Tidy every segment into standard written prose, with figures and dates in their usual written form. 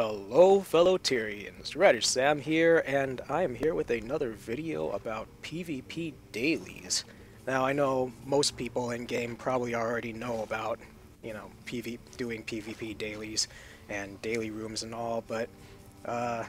Hello fellow Tyrians, Radish Sam here, and I am here with another video about PvP dailies. Now I know most people in game probably already know about, doing PvP dailies and daily rooms and all, but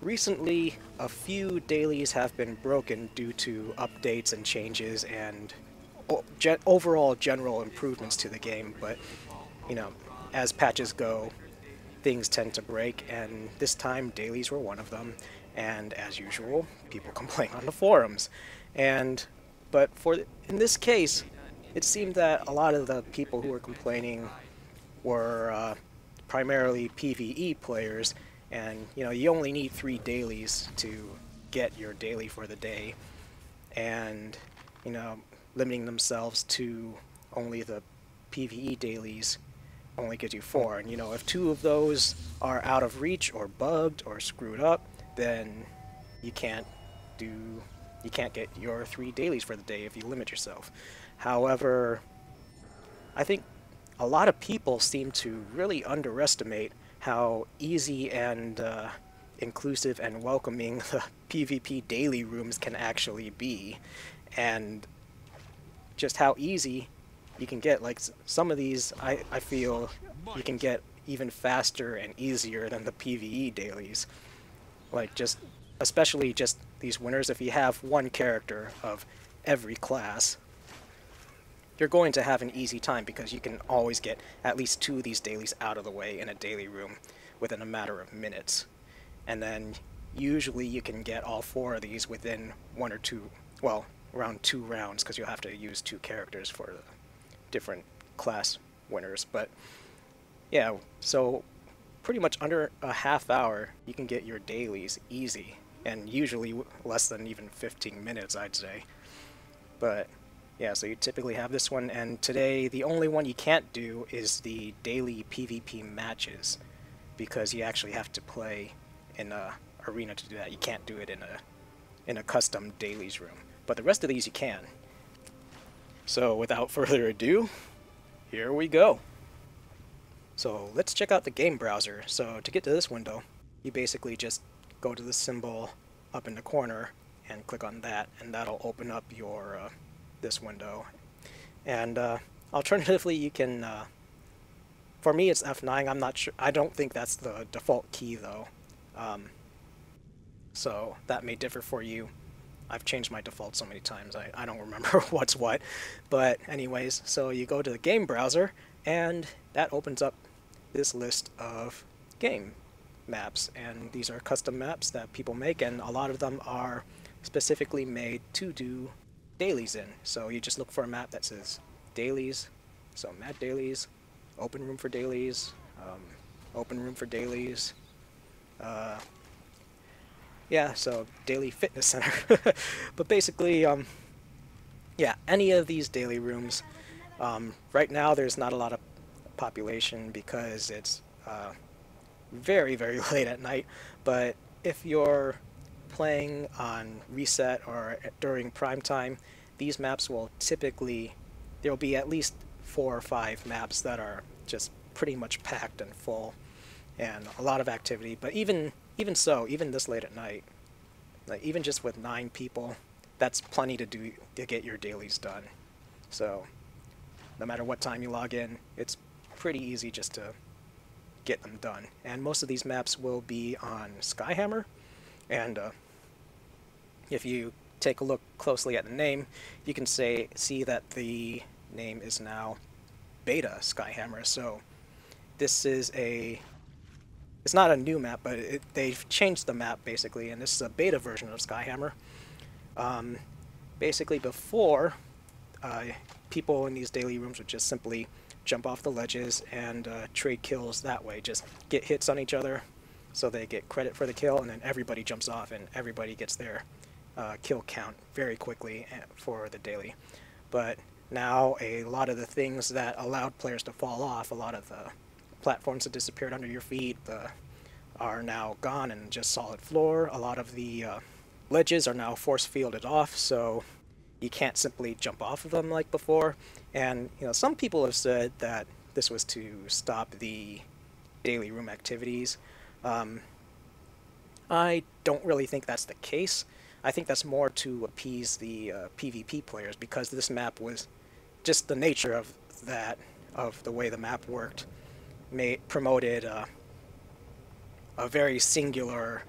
recently a few dailies have been broken due to updates and changes and overall general improvements to the game, but you know, as patches go, things tend to break, and this time dailies were one of them. And as usual, people complain on the forums. And in this case, it seemed that a lot of the people who were complaining were primarily PvE players, and you only need 3 dailies to get your daily for the day, and limiting themselves to only the PvE dailies only gives you 4, and if 2 of those are out of reach or bugged or screwed up, then you can't get your 3 dailies for the day if you limit yourself. However, I think a lot of people seem to really underestimate how easy and inclusive and welcoming the PvP daily rooms can actually be, and just how easy you can get. Like, some of these I feel you can get even faster and easier than the PvE dailies. Like, especially just these winners, if you have one character of every class, you're going to have an easy time because you can always get at least 2 of these dailies out of the way in a daily room within a matter of minutes. And then usually you can get all 4 of these within 1 or 2, well, around 2 rounds, because you'll have to use 2 characters for the different class winners. But yeah, so pretty much under a half hour you can get your dailies easy, and usually less than even 15 minutes, I'd say. But yeah, so you typically have this one, and today the only one you can't do is the daily PvP matches, because you actually have to play in a arena to do that. You can't do it in a custom dailies room, but the rest of these you can. So without further ado, here we go. So let's check out the game browser. So to get to this window, you basically just go to the symbol up in the corner and click on that, and that'll open up your this window. And alternatively, you can, for me it's F9, I'm not sure, I don't think that's the default key though. So that may differ for you. I've changed my default so many times, I don't remember what's what. But anyways, so you go to the game browser, and that opens up this list of game maps. And these are custom maps that people make, and a lot of them are specifically made to do dailies in. So you just look for a map that says dailies, so mad dailies, open room for dailies, open room for dailies, yeah, so daily fitness center. But basically, yeah, any of these daily rooms. Right now there's not a lot of population because it's very, very late at night, but if you're playing on reset or during prime time, these maps will typically, there'll be at least 4 or 5 maps that are just pretty much packed and full, and a lot of activity. But even so, even this late at night, like even just with 9 people, that's plenty to do to get your dailies done. So no matter what time you log in, it's pretty easy just to get them done. And most of these maps will be on Skyhammer, and if you take a look closely at the name, you can see that the name is now Beta Skyhammer. So this is it's not a new map, but they've changed the map basically, and this is a beta version of Skyhammer. Basically before, people in these daily rooms would just simply jump off the ledges and trade kills that way, just get hits on each other so they get credit for the kill, and then everybody jumps off and everybody gets their kill count very quickly for the daily. But now a lot of the things that allowed players to fall off, a lot of the platforms that disappeared under your feet are now gone and just solid floor. A lot of the ledges are now force fielded off, so you can't simply jump off of them like before. And some people have said that this was to stop the daily room activities. I don't really think that's the case. I think that's more to appease the PvP players, because this map was just the nature of that, of the way the map worked, promoted a very singular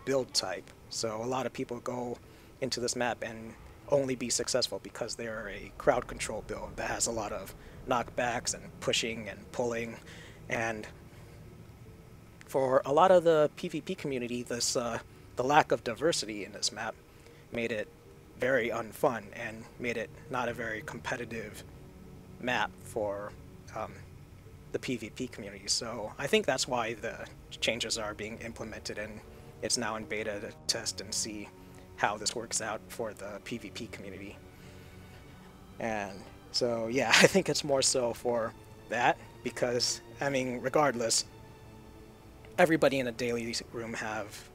build type. So a lot of people go into this map and only be successful because they're a crowd control build that has a lot of knockbacks and pushing and pulling. And for a lot of the PvP community, this the lack of diversity in this map made it very unfun and made it not a very competitive map for the PvP community. So I think that's why the changes are being implemented, and it's now in beta to test and see how this works out for the PvP community. And so yeah, I think it's more so for that, because I mean, regardless, everybody in the daily room have,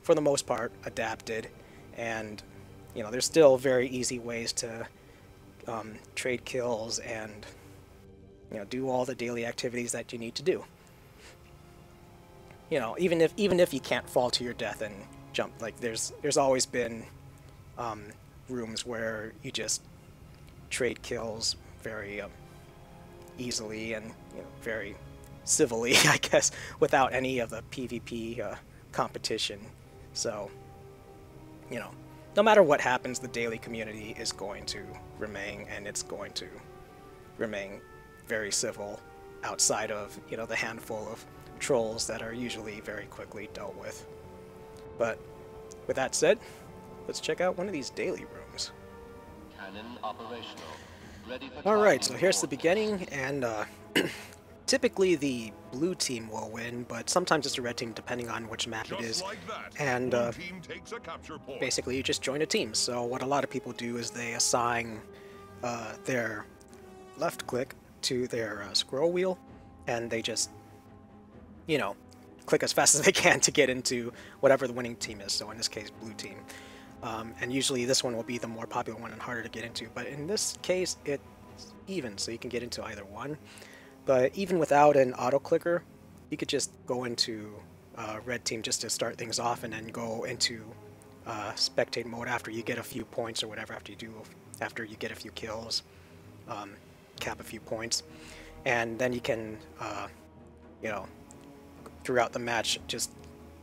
for the most part, adapted, and you know, there's still very easy ways to trade kills and, you know, do all the daily activities that you need to do. You know, even if you can't fall to your death and jump, like there's always been rooms where you just trade kills very easily and, you know, very civilly, I guess, without any of the PvP competition. So, you know, no matter what happens, the daily community is going to remain, and it's going to remain very civil outside of, you know, the handful of trolls that are usually very quickly dealt with. But with that said, let's check out one of these daily rooms. Cannon operational. Ready for Alright, so here's the beginning, and typically the blue team will win, but sometimes it's the red team depending on which map it is. Like that, and team takes a capture point. basically you just join a team. So what a lot of people do is they assign their left click to their scroll wheel, and they just, you know, click as fast as they can to get into whatever the winning team is. So in this case, blue team. And usually this one will be the more popular one and harder to get into, but in this case it's even, so you can get into either one. But even without an auto clicker, you could just go into red team just to start things off, and then go into spectate mode after you get a few points or whatever, after you get a few kills, cap a few points, and then you can you know, throughout the match just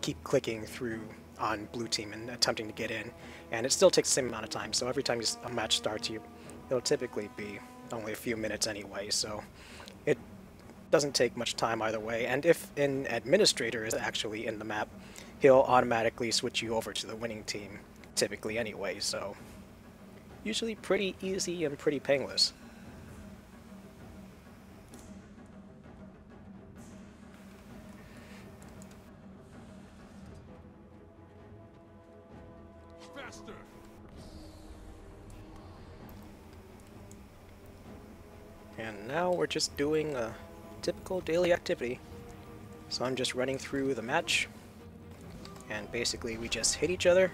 keep clicking through on blue team and attempting to get in, and it still takes the same amount of time. So every time a match starts, it'll typically be only a few minutes anyway, so it doesn't take much time either way. And if an administrator is actually in the map, he'll automatically switch you over to the winning team typically anyway, so usually pretty easy and pretty painless. Faster. And now we're just doing a typical daily activity. So I'm just running through the match, and basically we just hit each other,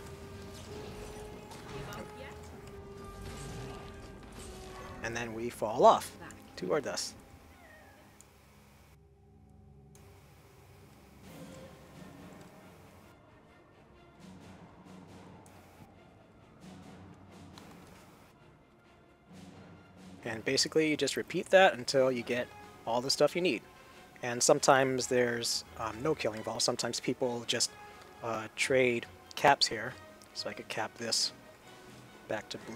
and then we fall off to our deaths. And basically you just repeat that until you get all the stuff you need. And sometimes there's no killing involved. Sometimes people just trade caps here. So I could cap this back to blue.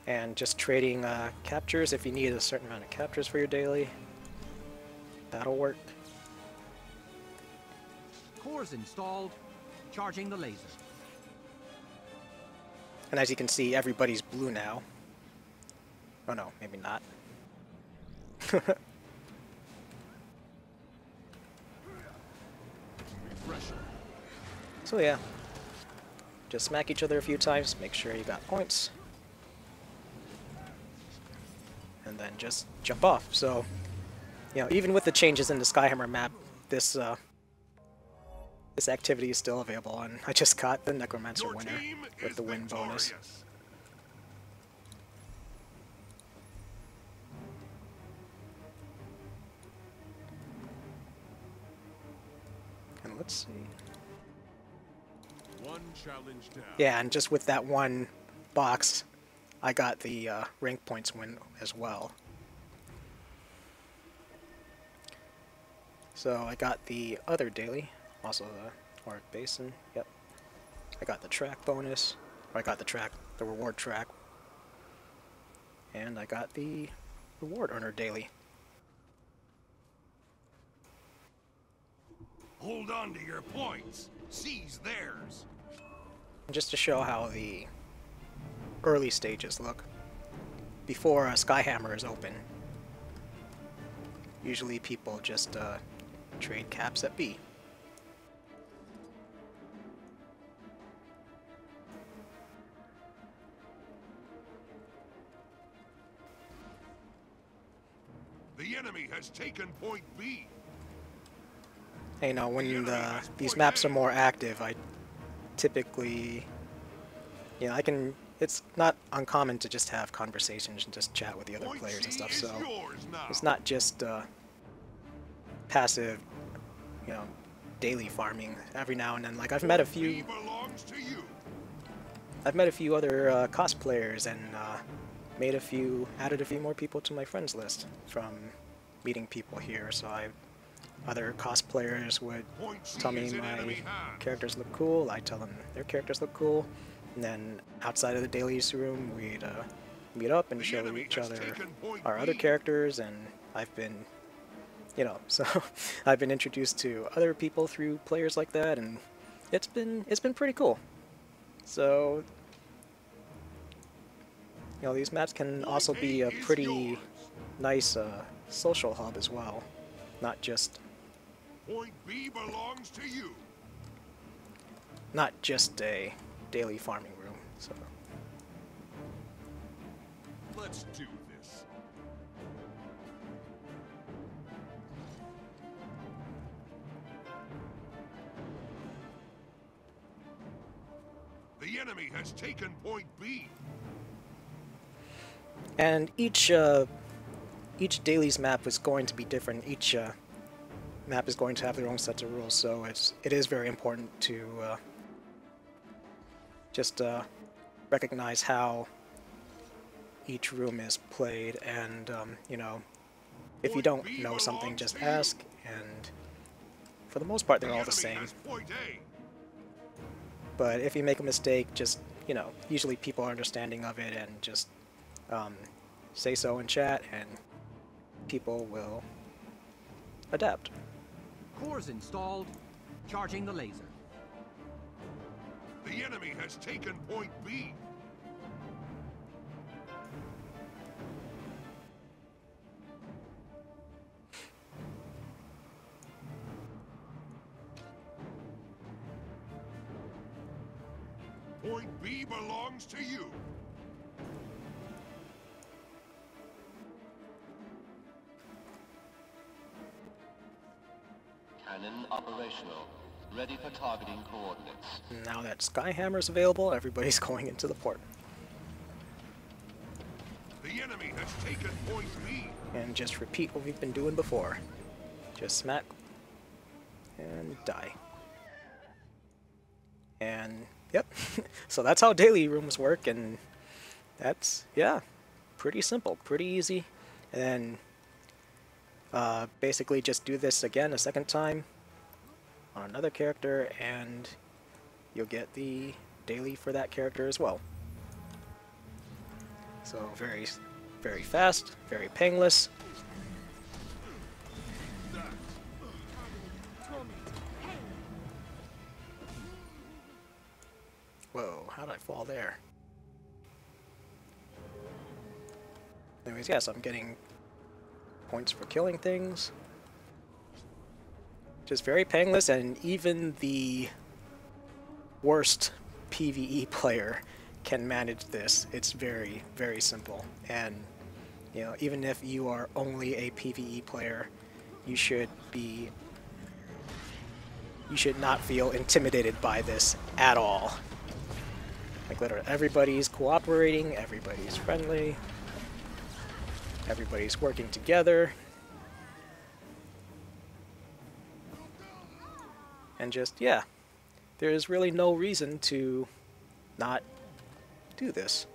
And just trading captures if you need a certain amount of captures for your daily. That'll work. Cores installed. Charging the laser. And as you can see, everybody's blue now. Oh no, maybe not. So yeah, just smack each other a few times, make sure you got points, and then just jump off. So, you know, even with the changes in the Skyhammer map, this activity is still available, and I just got the Necromancer winner with the win bonus. Let's see. One challenge down. Yeah, and just with that one box, I got the rank points win as well. So I got the other daily, also the Auric Basin. Yep. I got the track bonus, or I got the reward track, and I got the reward earner daily. Hold on to your points. Seize theirs. Just to show how the early stages look before Skyhammer is open. Usually people just trade caps at B. The enemy has taken point B. Hey, now when these maps are more active, I typically, it's not uncommon to just have conversations and just chat with the other Point players and C stuff, is so yours now. it's not just passive, daily farming every now and then. Like, I've met a few B belongs to you. other cosplayers and added a few more people to my friends list from meeting people here, so other cosplayers would Point C tell me is in my enemy hands. characters look cool, I tell them their characters look cool, and then outside of the dailies room we'd meet up and The show enemy each has other taken point our other B. characters, and I've been, so I've been introduced to other people through players like that, and it's been pretty cool. So, these maps can also be a pretty nice social hub as well, not just Point B belongs to you. a daily farming room. So Let's do this. The enemy has taken point B. and each dailies map is going to be different. Each map is going to have their own sets of rules, so it is very important to just recognize how each room is played, and if you don't know something, just ask, and for the most part they're all the same. Point A. But if you make a mistake, just, usually people are understanding of it, and just say so in chat, and people will adapt. Cores installed. Charging the laser. The enemy has taken point B. Point B belongs to you. Cannon operational. Ready for targeting coordinates. Now that Skyhammer's available, everybody's going into the port. The enemy has taken point B. And just repeat what we've been doing before. Just smack and die. And yep, so that's how daily rooms work, and that's, yeah, pretty simple, pretty easy. And then basically just do this again a second time on another character, and you'll get the daily for that character as well. So very, very fast, very painless. Whoa, how did I fall there? Anyways, yes, I'm getting points for killing things. Just very painless, and even the worst PvE player can manage this. It's very, very simple. And, even if you are only a PvE player, you should not feel intimidated by this at all. Like, literally, everybody's cooperating, everybody's friendly, everybody's working together. And just, yeah, there is really no reason to not do this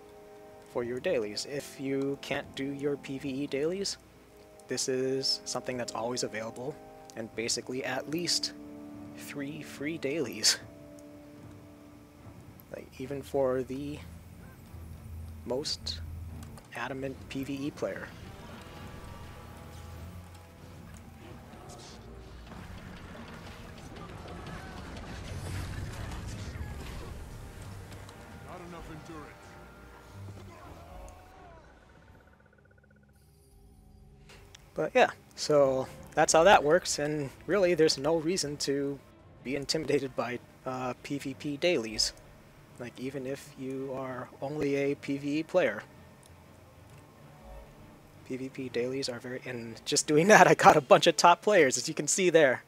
for your dailies. If you can't do your PvE dailies, this is something that's always available, and basically at least 3 free dailies. Like, even for the most adamant PvE player. Not enough endurance. But yeah, so that's how that works, and really there's no reason to be intimidated by PvP dailies. Like, even if you are only a PvE player. PvP dailies are very... and just doing that, I got a bunch of top players, as you can see there.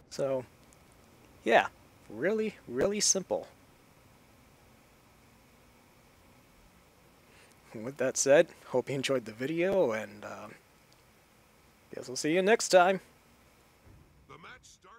So, yeah, really, really simple. With that said, hope you enjoyed the video, and guess we'll see you next time. The match starts.